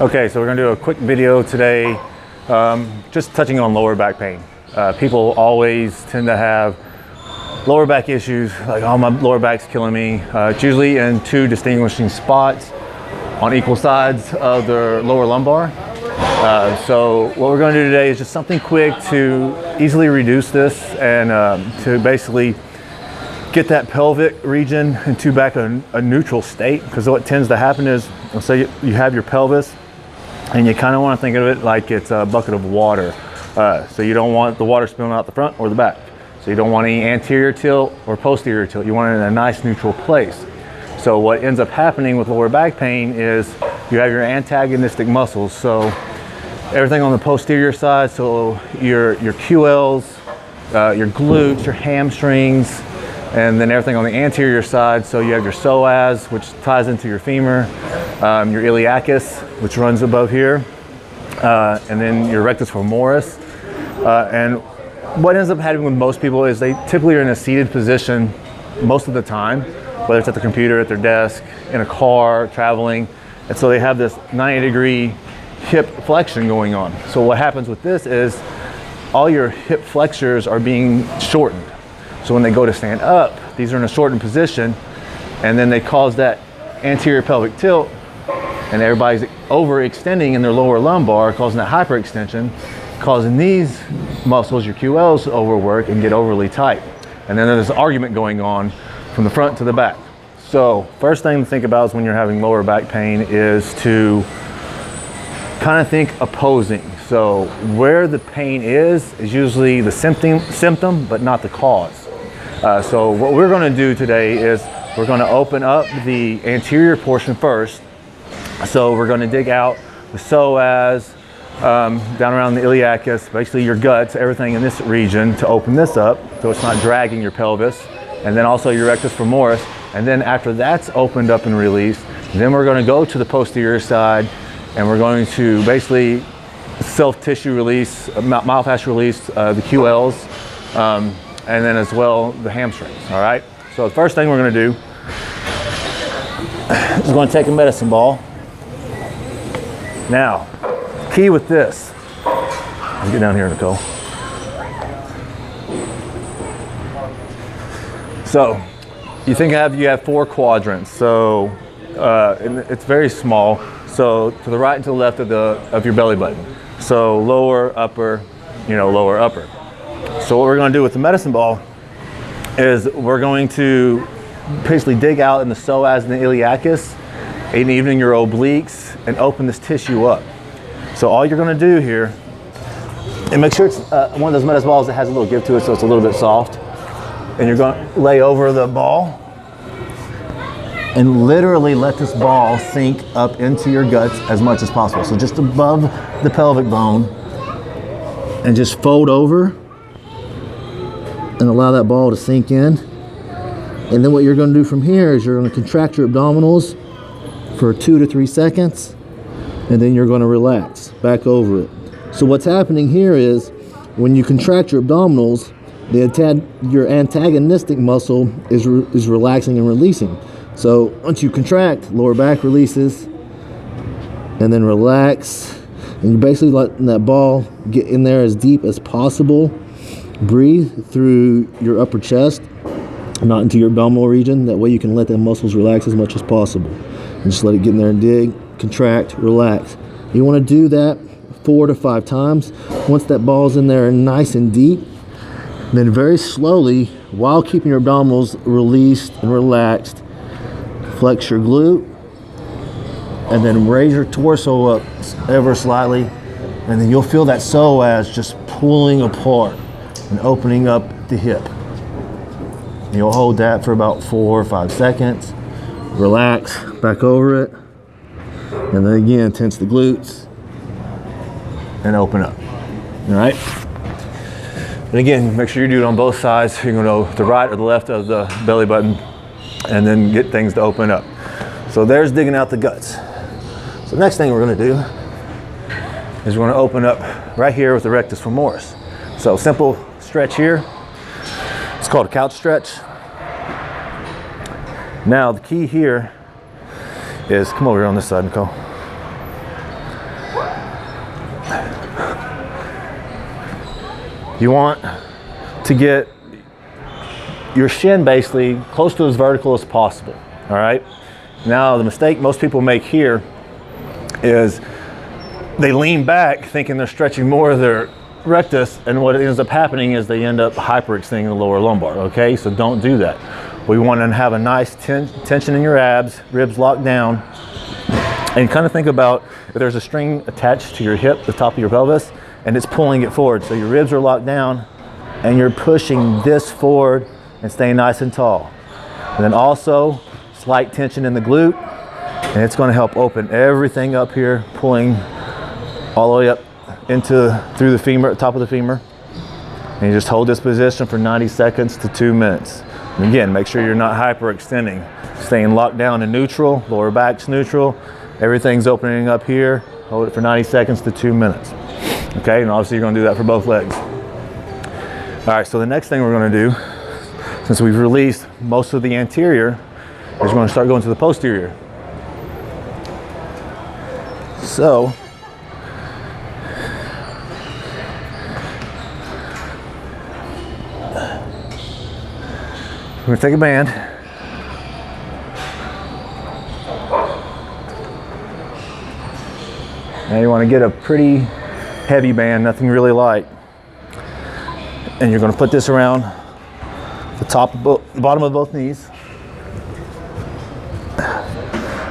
Okay, so we're gonna do a quick video today, just touching on lower back pain. People always tend to have lower back issues, like, oh, my lower back's killing me. It's usually in two distinguishing spots on equal sides of their lower lumbar. So what we're gonna do today is just something quick to easily reduce this and to basically get that pelvic region into back a neutral state. Because what tends to happen is, let's say you have your pelvis and you kind of want to think of it like it's a bucket of water. So you don't want the water spilling out the front or the back. So you don't want any anterior tilt or posterior tilt. You want it in a nice neutral place. So what ends up happening with lower back pain is you have your antagonistic muscles. So everything on the posterior side, so your QLs, your glutes, your hamstrings, and then everything on the anterior side. So you have your psoas, which ties into your femur, your iliacus, which runs above here, and then your rectus femoris. And what ends up happening with most people is they typically are in a seated position most of the time, whether it's at the computer, at their desk, in a car, traveling. And so they have this 90-degree hip flexion going on. So what happens with this is all your hip flexors are being shortened. So when they go to stand up, these are in a shortened position, and then they cause that anterior pelvic tilt, and everybody's overextending in their lower lumbar, causing that hyperextension, causing these muscles, your QLs, to overwork and get overly tight. And then there's an argument going on from the front to the back. So first thing to think about is when you're having lower back pain is to kind of think opposing. So where the pain is usually the symptom, but not the cause. So what we're going to do today is we're going to open up the anterior portion first. So we're going to dig out the psoas, down around the iliacus, basically your guts, everything in this region, to open this up so it's not dragging your pelvis, and then also your rectus femoris. And then after that's opened up and released, then we're going to go to the posterior side and we're going to basically self-tissue release, myofascial release, the QLs, and then as well the hamstrings. All right, so the first thing we're going to do is going to take a medicine ball. Now, key with this, let's get down here, Nicole. So you think you have four quadrants, so and it's very small. So to the right and to the left of your belly button. So lower, upper, lower, upper. So what we're going to do with the medicine ball is we're going to basically dig out in the psoas and the iliacus, and even your obliques, and open this tissue up. So all you're going to do here, and make sure it's one of those medicine balls that has a little give to it, so it's a little bit soft. And you're going to lay over the ball and literally let this ball sink up into your guts as much as possible. So just above the pelvic bone, and just fold over and allow that ball to sink in. And then what you're going to do from here is you're going to contract your abdominals for 2 to 3 seconds, and then you're going to relax back over it. So what's happening here is when you contract your abdominals, your antagonistic muscle is relaxing and releasing. So once you contract, lower back releases, and then relax, and you're basically letting that ball get in there as deep as possible. Breathe through your upper chest, not into your abdominal region. That way you can let the muscles relax as much as possible. And just let it get in there and dig, contract, relax. You want to do that 4 to 5 times. Once that ball's in there nice and deep, then very slowly, while keeping your abdominals released and relaxed, flex your glute, and then raise your torso up ever slightly, and then you'll feel that psoas just pulling apart and opening up the hip. You'll hold that for about 4 or 5 seconds. Relax, back over it, and then again, tense the glutes and open up. All right? And again, make sure you do it on both sides. You're going to go to the right or the left of the belly button, and then get things to open up. So there's digging out the guts. So next thing we're going to do is we're going to open up right here with the rectus femoris. So simple stretch here. It's called a couch stretch. Now the key here is, come over here on this side, Nicole. You want to get your shin basically close to as vertical as possible, all right? Now, the mistake most people make here is they lean back thinking they're stretching more of their rectus, and what ends up happening is they end up hyperextending the lower lumbar, okay? So don't do that. We want to have a nice tension in your abs, ribs locked down, and kind of think about if there's a string attached to your hip, the top of your pelvis, and it's pulling it forward. So your ribs are locked down and you're pushing this forward and staying nice and tall. And then also slight tension in the glute, and it's going to help open everything up here, pulling all the way up through the femur, top of the femur. And you just hold this position for 90 seconds to 2 minutes. And again, make sure you're not hyperextending. Staying locked down in neutral, lower back's neutral, everything's opening up here. Hold it for 90 seconds to 2 minutes. Okay, and obviously you're going to do that for both legs. All right, so the next thing we're going to do, since we've released most of the anterior, is we're going to start going to the posterior. So, we're going to take a band. Now you want to get a pretty heavy band, nothing really light. And you're going to put this around the bottom of both knees.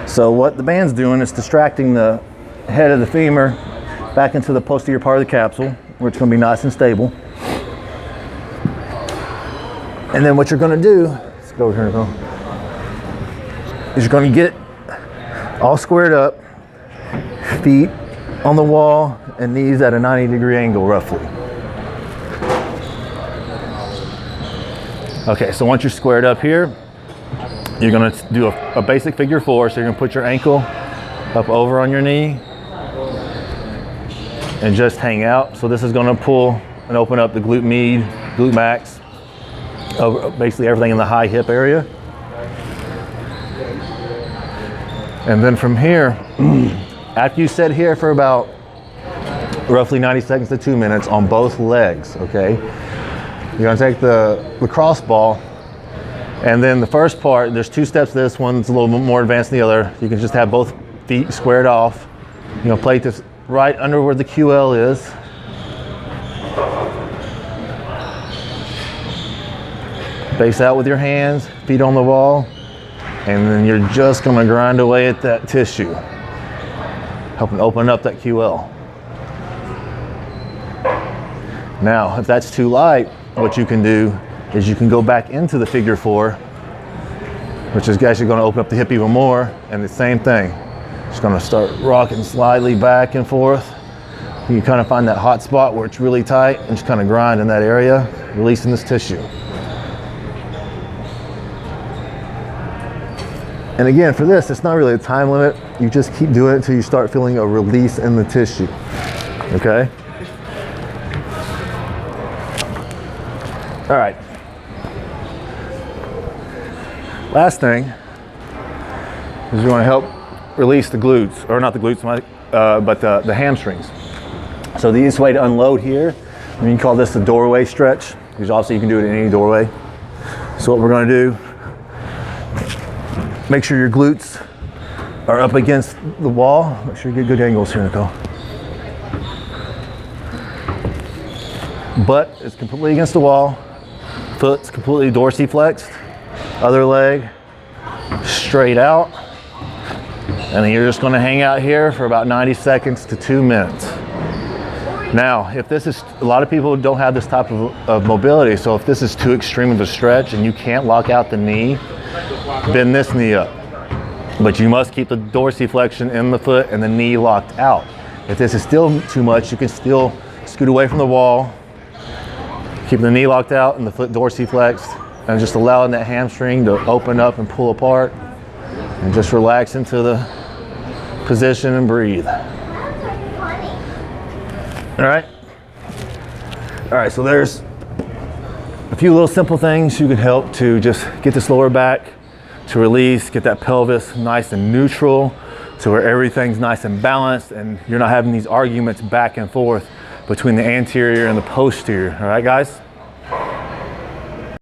So what the band's doing is distracting the head of the femur back into the posterior part of the capsule, where it's going to be nice and stable. And then what you're going to do, let's go over here, Nicole, is you're going to get all squared up, feet on the wall and knees at a 90-degree angle roughly. Okay, so once you're squared up here, you're going to do a basic figure four. So you're going to put your ankle up over on your knee and just hang out. So this is going to pull and open up the glute med, glute max, basically everything in the high hip area. And then from here, after you sit here for about roughly 90 seconds to 2 minutes on both legs, okay? You're gonna take the lacrosse ball, and then the first part, there's 2 steps to this. One's a little bit more advanced than the other. You can just have both feet squared off. You know, plate this right under where the QL is. Base out with your hands, feet on the wall, and then you're just gonna grind away at that tissue, helping open up that QL. Now, if that's too light, what you can do is you can go back into the figure four, which is actually going to open up the hip even more, and the same thing. Just going to start rocking slightly back and forth. You kind of find that hot spot where it's really tight and just kind of grind in that area, releasing this tissue. And again, for this, it's not really a time limit. You just keep doing it until you start feeling a release in the tissue, okay? All right. Last thing is you want to help release the glutes, or not the glutes, but the hamstrings. So the easiest way to unload here, I mean, you call this the doorway stretch, because obviously you can do it in any doorway. So what we're going to do, make sure your glutes are up against the wall. Make sure you get good angles here, Nicole. Butt is completely against the wall. Foot's completely dorsiflexed. Other leg straight out. And then you're just going to hang out here for about 90 seconds to 2 minutes. Now, if this is, a lot of people don't have this type of mobility, so if this is too extreme of a stretch and you can't lock out the knee, bend this knee up. But you must keep the dorsiflexion in the foot and the knee locked out. If this is still too much, you can still scoot away from the wall, keep the knee locked out and the foot dorsiflexed, and just allowing that hamstring to open up and pull apart, and just relax into the position and breathe. All right, so there's a few little simple things you can help to just get this lower back to release, get that pelvis nice and neutral, so where everything's nice and balanced and you're not having these arguments back and forth between the anterior and the posterior. All right, guys?